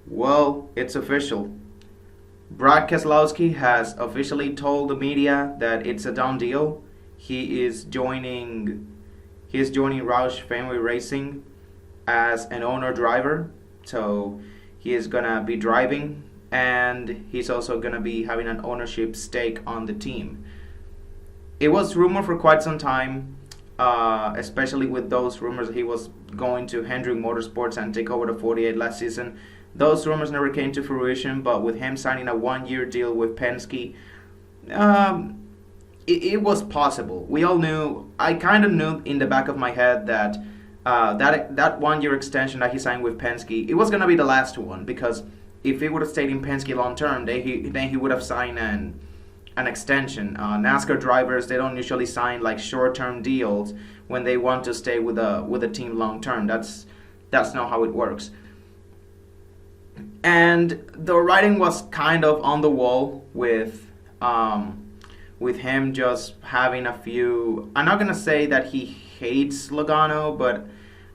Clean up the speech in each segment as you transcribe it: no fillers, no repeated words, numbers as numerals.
Well, it's official. Brad Keselowski has officially told the media that it's a done deal. He is joining he is joining Roush Family Racing as an owner driver. So he is gonna be driving and he's also gonna be having an ownership stake on the team. It was rumored for quite some time, especially with those rumors that he was going to Hendrick Motorsports and take over the 48 last season. Those rumors never came to fruition, but with him signing a 1 year deal with Penske, um, it was possible. We all knew, I kind of knew in the back of my head that that 1 year extension that he signed with Penske, it was going to be the last one because if he would have stayed in Penske long term, then he would have signed an extension. NASCAR drivers, they don't usually sign like short term deals when they want to stay with a team long term. That's not how it works. And the writing was kind of on the wall with him just having a few. I'm not gonna say that he hates Logano, but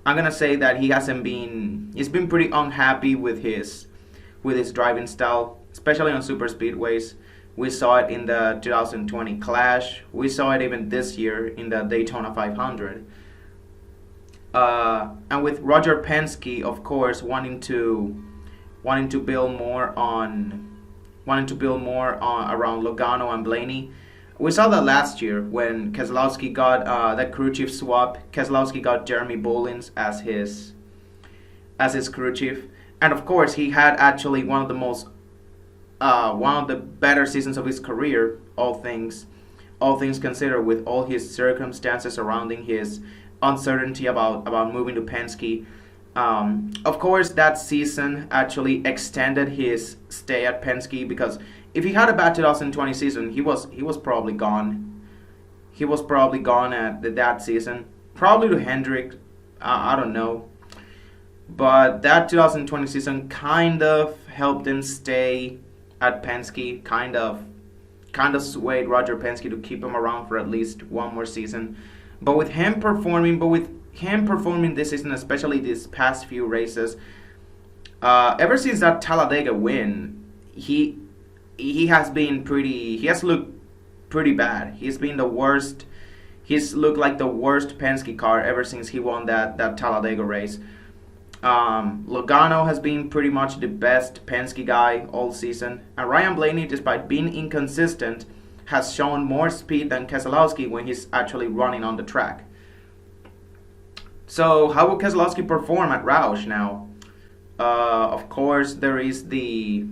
I'm gonna say that he's been pretty unhappy with his driving style, especially on super speedways. We saw it in the 2020 Clash. We saw it even this year in the Daytona 500. And with Roger Penske, of course, wanting to build more on around Logano and Blaney. We saw that last year when Keselowski got that crew chief swap. Keselowski got Jeremy Bullins as his crew chief, and of course he had actually one of the better seasons of his career, all things considered, with all his circumstances surrounding his uncertainty about moving to Penske. Of course, that season actually extended his stay at Penske because if he had a bad 2020 season, he was probably gone. He was probably gone at that season, probably to Hendrick. I don't know, but that 2020 season kind of helped him stay at Penske. Kind of swayed Roger Penske to keep him around for at least one more season. But with him performing this season, especially these past few races, ever since that Talladega win, he has been pretty. He has looked pretty bad. He's been the worst. He's looked like the worst Penske car ever since he won that Talladega race. Logano has been pretty much the best Penske guy all season, and Ryan Blaney, despite being inconsistent, has shown more speed than Keselowski when he's actually running on the track. So how will Keselowski perform at Roush now? Of course, there is the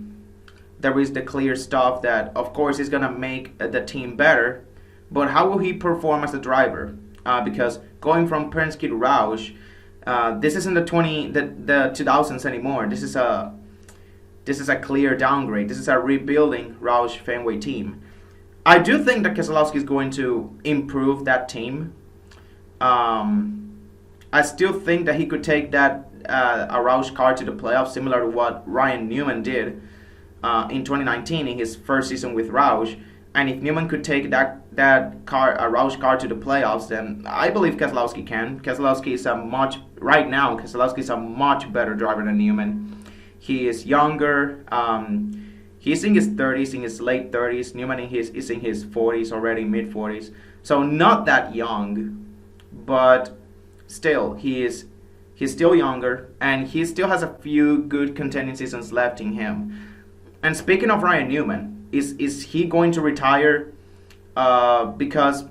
clear stuff that, of course, is gonna make the team better. But how will he perform as a driver? Because going from Penske to Roush, this isn't the 2000s anymore. This is a clear downgrade. This is a rebuilding Roush Fenway team. I do think that Keselowski is going to improve that team. I still think that he could take that a Roush car to the playoffs, similar to what Ryan Newman did in 2019 in his first season with Roush. And if Newman could take that car, a Roush car, to the playoffs, then I believe Keselowski can. Keselowski is right now. Keselowski is a much better driver than Newman. He is younger. He's in his 30s, in his late 30s. Newman is in his 40s already, mid 40s. So not that young, but still he's still younger, and he still has a few good contending seasons left in him. And speaking of Ryan Newman, is he going to retire? Because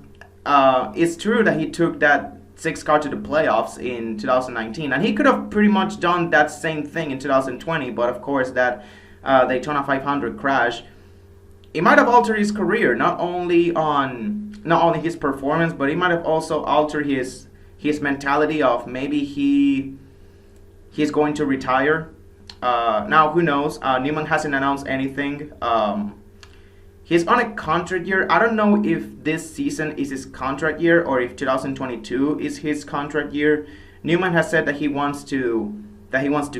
it's true that he took that six car to the playoffs in 2019, and he could have pretty much done that same thing in 2020. But of course, that Daytona 500 crash, it might have altered his career, not only his performance, but it might have also altered his mentality of maybe he's going to retire. Now, who knows? Newman hasn't announced anything. He's on a contract year. I don't know if this season is his contract year or if 2022 is his contract year. Newman has said that he wants to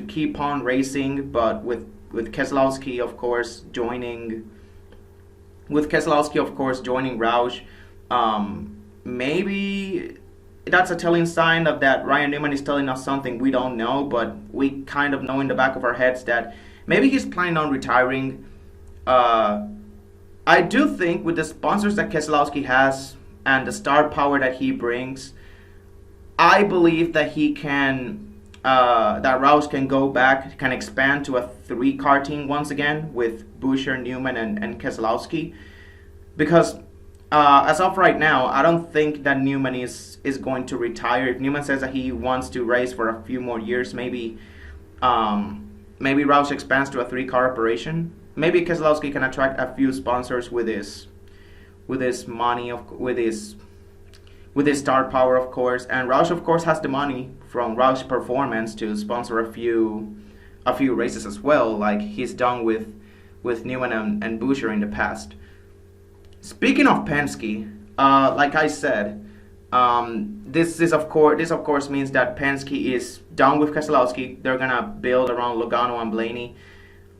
keep on racing, but with Keselowski, of course, joining Roush, maybe that's a telling sign of that Ryan Newman is telling us something we don't know, but we kind of know in the back of our heads that maybe he's planning on retiring. Uh, I do think with the sponsors that Keselowski has and the star power that he brings, I believe that he can. That Roush can go back, can expand to a three-car team once again with Buescher, Newman, and Keselowski. Because as of right now, I don't think that Newman is going to retire. If Newman says that he wants to race for a few more years, maybe Roush expands to a three-car operation. Maybe Keselowski can attract a few sponsors with his money, with his star power, of course. And Roush, of course, has the money from Roush Performance to sponsor a few races as well, like he's done with Newman and Buescher in the past. Speaking of Penske, like I said, this of course means that Penske is done with Keselowski. They're gonna build around Logano and Blaney.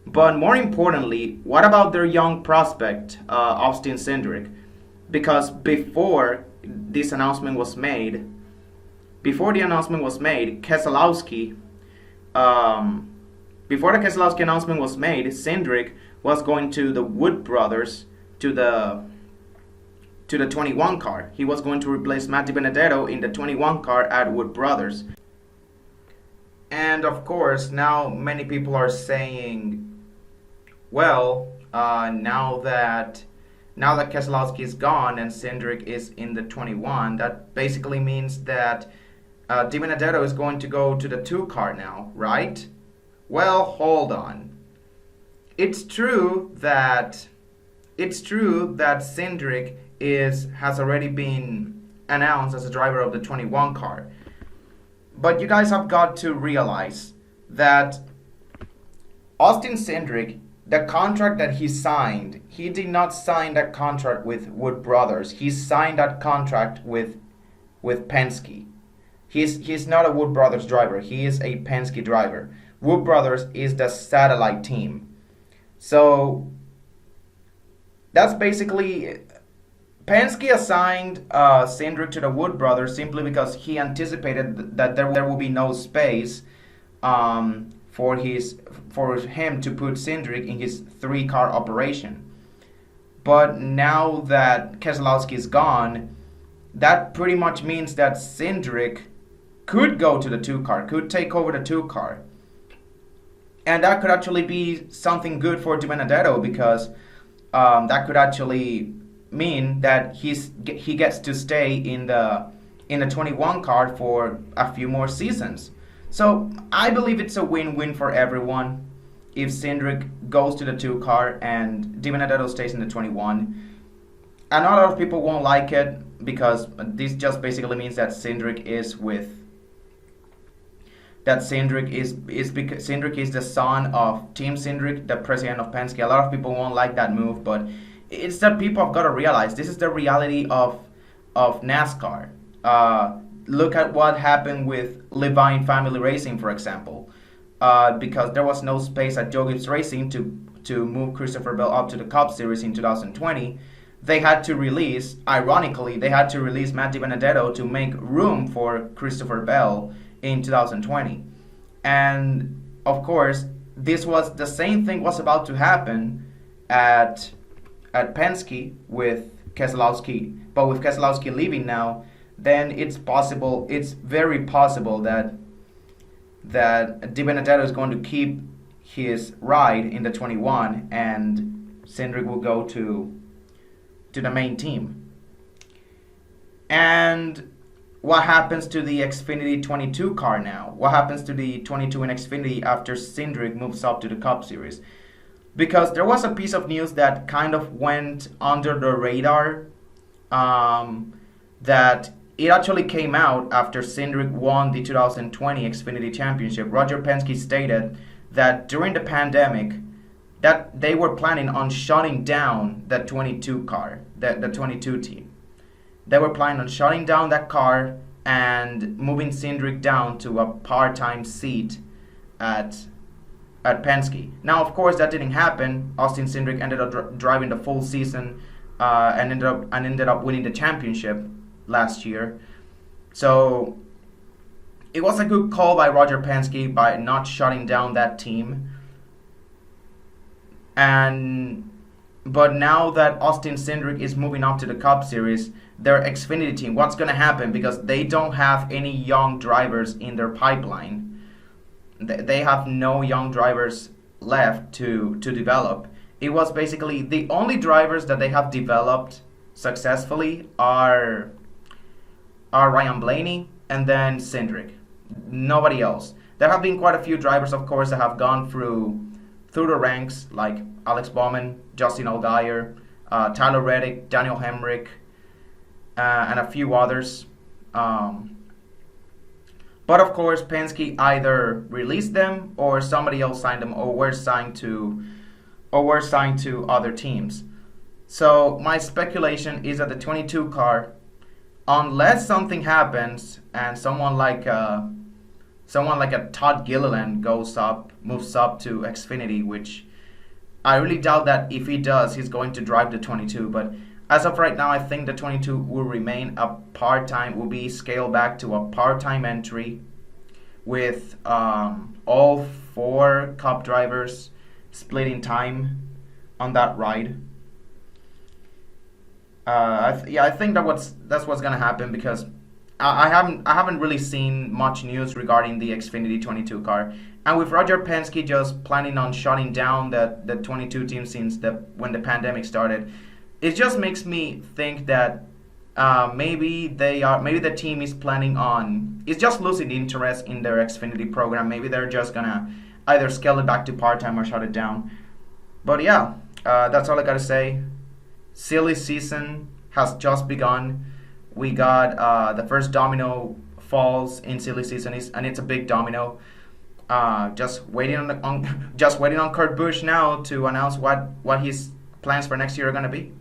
But more importantly, what about their young prospect, Austin Cindric? Because before the announcement was made, Keselowski, before the Keselowski announcement was made, Cindric was going to the Wood brothers, to the 21 car. He was going to replace Matt DiBenedetto in the 21 car at Wood Brothers. And of course, now many people are saying, well, now that Keselowski is gone and Cindric is in the 21, that basically means that DiBenedetto is going to go to the 2 car now, right? Well, hold on. It's true that Cindric has already been announced as a driver of the 21 car. But you guys have got to realize that Austin Cindric, the contract that he signed, he did not sign that contract with Wood Brothers. He signed that contract with Penske. He's not a Wood Brothers driver. He is a Penske driver. Wood Brothers is the satellite team. So that's basically, Penske assigned Cindric to the Wood Brothers simply because he anticipated that there will be no space for him to put Cindric in his 3-car operation. But now that Keselowski is gone, that pretty much means that Cindric could go to the 2-car, could take over the 2-car. And that could actually be something good for DiBenedetto, because that could actually mean that he gets to stay in the 21 car for a few more seasons. So I believe it's a win-win for everyone if Cindric goes to the 2 car and DiBenedetto stays in the 21. And a lot of people won't like it, because this just basically means that Cindric is the son of Team Cindric, the president of Penske. A lot of people won't like that move, but it's that people have got to realize this is the reality of NASCAR. Look at what happened with Levine Family Racing, for example. Because there was no space at Joe Gibbs Racing to move Christopher Bell up to the Cup Series in 2020, they had to release Matt DiBenedetto to make room for Christopher Bell in 2020. And of course, the same thing was about to happen at Penske with Keselowski, but with Keselowski leaving now, then it's very possible that DiBenedetto is going to keep his ride in the 21 and Cindric will go to the main team. And what happens to the Xfinity 22 car now? What happens to the 22 in Xfinity after Cindric moves up to the Cup Series? Because there was a piece of news that kind of went under the radar, that it actually came out after Cindric won the 2020 Xfinity Championship. Roger Penske stated that during the pandemic, that they were planning on shutting down that 22 car, the 22 team. They were planning on shutting down that car and moving Cindric down to a part-time seat at Penske. Now, of course, that didn't happen. Austin Cindric ended up driving the full season and ended up winning the championship last year. So it was a good call by Roger Penske by not shutting down that team. And but now that Austin Cindric is moving up to the Cup Series, their Xfinity team, what's going to happen? Because they don't have any young drivers in their pipeline. They have no young drivers left to develop. It was basically the only drivers that they have developed successfully are Ryan Blaney and then Cindric. Nobody else. There have been quite a few drivers, of course, that have gone through the ranks, like Alex Bowman, Justin Allgaier, Tyler Reddick, Daniel Hemrick, and a few others. But of course, Penske either released them or somebody else signed them, or were signed to other teams. So my speculation is that the 22 car, unless something happens and someone like a Todd Gilliland moves up to Xfinity, which I really doubt that if he does, he's going to drive the 22. But as of right now, I think the 22 will remain will be scaled back to a part-time entry with all 4 Cup drivers splitting time on that ride. I think that's what's gonna happen, because I haven't really seen much news regarding the Xfinity 22 car, and with Roger Penske just planning on shutting down the 22 team since when the pandemic started, it just makes me think that maybe the team is just losing interest in their Xfinity program. Maybe they're just gonna either scale it back to part time or shut it down. But yeah, that's all I gotta say. Silly season has just begun. We got the first domino falls in silly season, and it's a big domino. Just waiting on Kurt Busch now to announce what his plans for next year are gonna be.